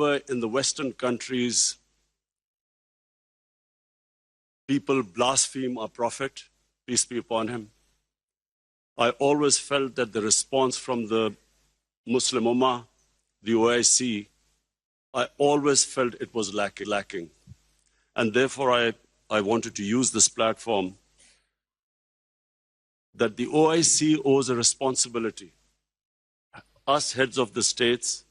In the Western countries, people blaspheme our Prophet, peace be upon him, I always felt that the response from the Muslim Ummah, the OIC, I always felt it was lacking. And therefore, I wanted to use this platform that the OIC owes a responsibility. Us heads of the states,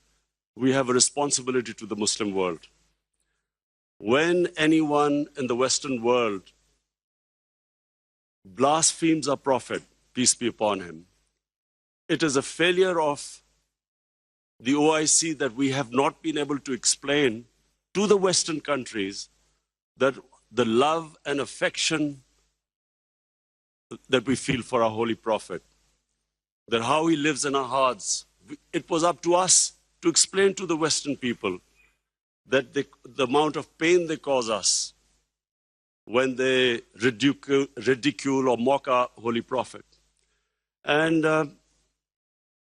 we have a responsibility to the Muslim world. When anyone in the Western world blasphemes our Prophet, peace be upon him, it is a failure of the OIC that we have not been able to explain to the Western countries that the love and affection that we feel for our Holy Prophet, that how he lives in our hearts. It was up to us to explain to the Western people that the amount of pain they cause us when they ridicule or mock our Holy Prophet. And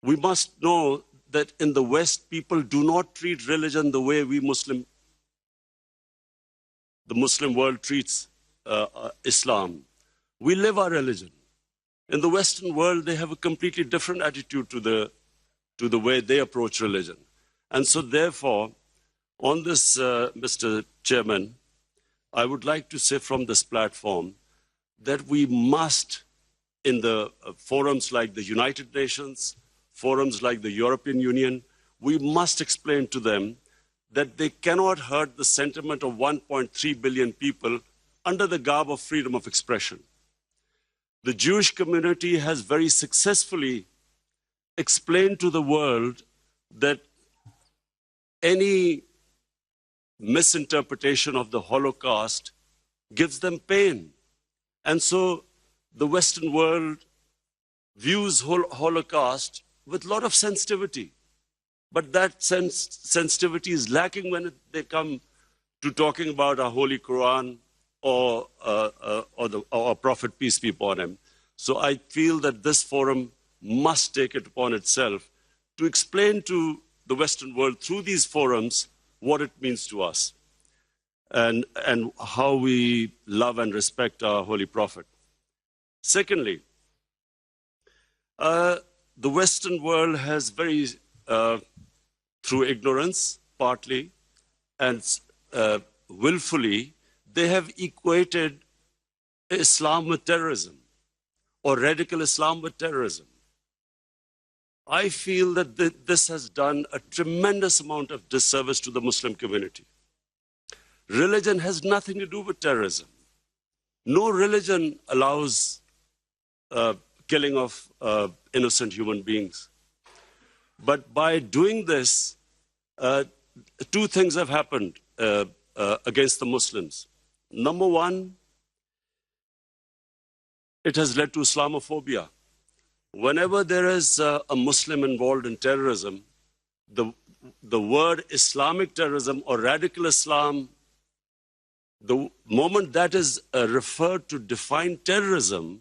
we must know that in the West, people do not treat religion the way the Muslim world treats Islam. We live our religion. In the Western world, they have a completely different attitude to the way they approach religion. And so therefore, on this, Mr. Chairman, I would like to say from this platform that we must, in the forums like the United Nations, forums like the European Union, we must explain to them that they cannot hurt the sentiment of 1.3 billion people under the garb of freedom of expression. The Jewish community has very successfully explained to the world that any misinterpretation of the Holocaust gives them pain. And so the Western world views Holocaust with a lot of sensitivity. But that sensitivity is lacking when they come to talking about our Holy Quran or our Prophet, peace be upon him. So I feel that this forum must take it upon itself to explain to the Western world through these forums what it means to us and how we love and respect our Holy Prophet. Secondly, the Western world has very, through ignorance partly and willfully, they have equated Islam with terrorism or radical Islam with terrorism. I feel that this has done a tremendous amount of disservice to the Muslim community. Religion has nothing to do with terrorism. No religion allows killing of innocent human beings. But by doing this, two things have happened against the Muslims. Number one, it has led to Islamophobia. Whenever there is a Muslim involved in terrorism, the word Islamic terrorism or radical Islam, the moment that is referred to define terrorism,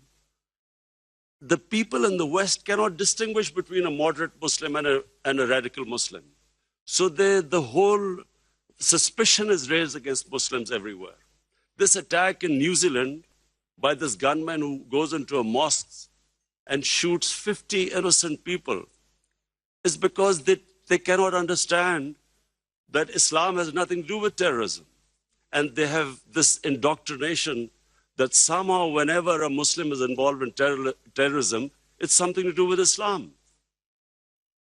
the people in the West cannot distinguish between a moderate Muslim and a radical Muslim. So the whole suspicion is raised against Muslims everywhere. This attack in New Zealand by this gunman who goes into a mosque and shoots 50 innocent people is because they cannot understand that Islam has nothing to do with terrorism. And they have this indoctrination that somehow whenever a Muslim is involved in terrorism, it's something to do with Islam.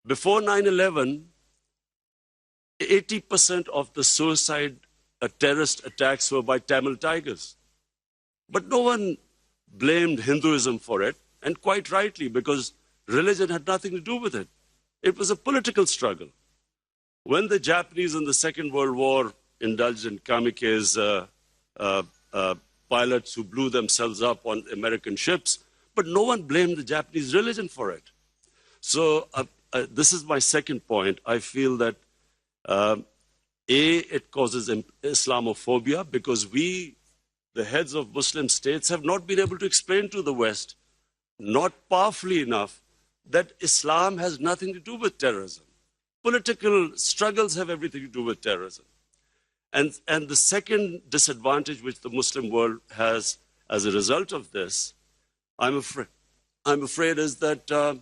Before 9/11, 80% of the suicide terrorist attacks were by Tamil Tigers. But no one blamed Hinduism for it, and quite rightly, because religion had nothing to do with it. It was a political struggle. When the Japanese in the Second World War indulged in kamikaze pilots who blew themselves up on American ships, but no one blamed the Japanese religion for it. So this is my second point. I feel that it causes Islamophobia because we, the heads of Muslim states, have not been able to explain to the West, not powerfully enough, that Islam has nothing to do with terrorism. political struggles have everything to do with terrorism. And the second disadvantage which the Muslim world has as a result of this, I'm afraid is that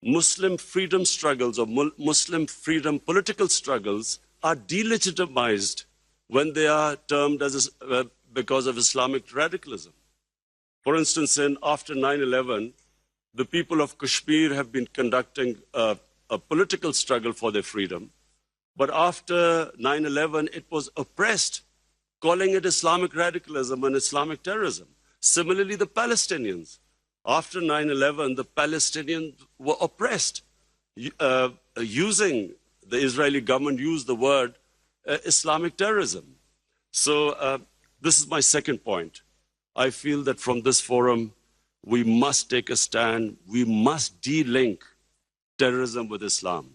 Muslim freedom struggles or Muslim freedom political struggles are delegitimized when they are termed as because of Islamic radicalism. For instance, after 9/11, the people of Kashmir have been conducting a political struggle for their freedom. But after 9/11, it was oppressed, calling it Islamic radicalism and Islamic terrorism. Similarly, the Palestinians. After 9/11, the Palestinians were oppressed, using the Israeli government used the word Islamic terrorism. So this is my second point. I feel that from this forum, we must take a stand. We must de-link terrorism with Islam.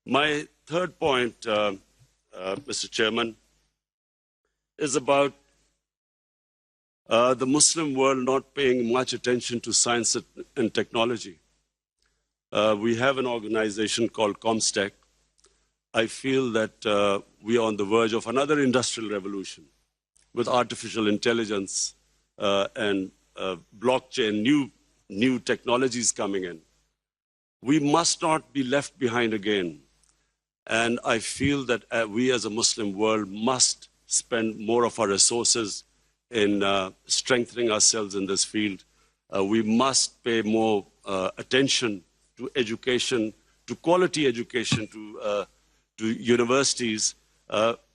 My third point, Mr. Chairman, is about the Muslim world not paying much attention to science and technology. We have an organization called ComStech. I feel that we are on the verge of another industrial revolution with artificial intelligence and blockchain, new technologies coming in. We must not be left behind again. And I feel that we as a Muslim world must spend more of our resources in strengthening ourselves in this field. We must pay more attention to education, to quality education, to universities.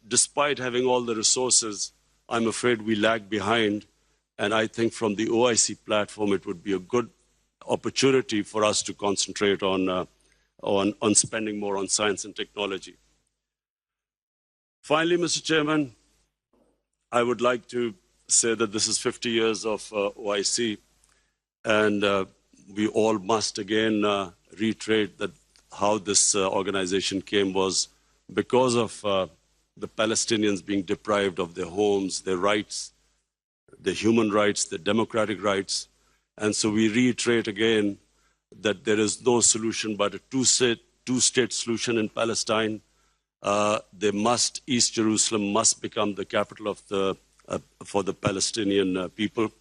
Despite having all the resources, I'm afraid we lag behind. And I think from the OIC platform, it would be a good opportunity for us to concentrate on spending more on science and technology. Finally, Mr. Chairman, I would like to say that this is 50 years of OIC, and we all must again reiterate that how this organization came was because of the Palestinians being deprived of their homes, their rights, their human rights, their democratic rights. And so we reiterate again that there is no solution but a two-state solution in Palestine. East Jerusalem must become the capital of for the Palestinian people.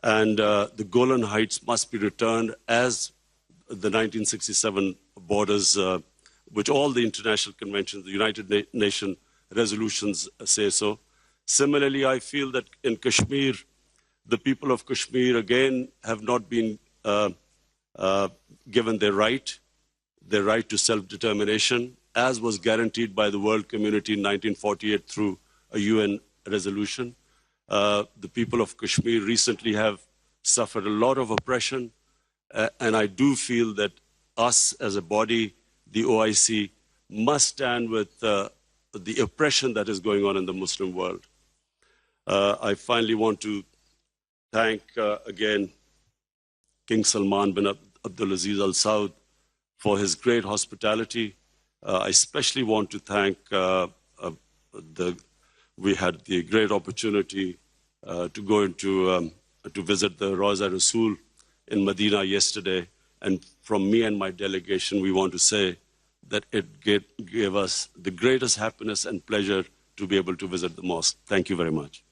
And the Golan Heights must be returned as the 1967 borders, which all the international conventions, the United Nations resolutions say so. Similarly, I feel that in Kashmir, the people of Kashmir again have not been given their right to self-determination, as was guaranteed by the world community in 1948 through a UN resolution. The people of Kashmir recently have suffered a lot of oppression, and I do feel that us as a body, the OIC, must stand with the oppression that is going on in the Muslim world. I finally want to thank again King Salman bin Abdulaziz Al Saud for his great hospitality. I especially want to thank we had the great opportunity to go into to visit the Rawza Rasul in Medina yesterday, and from me and my delegation, we want to say that it gave us the greatest happiness and pleasure to be able to visit the mosque. Thank you very much.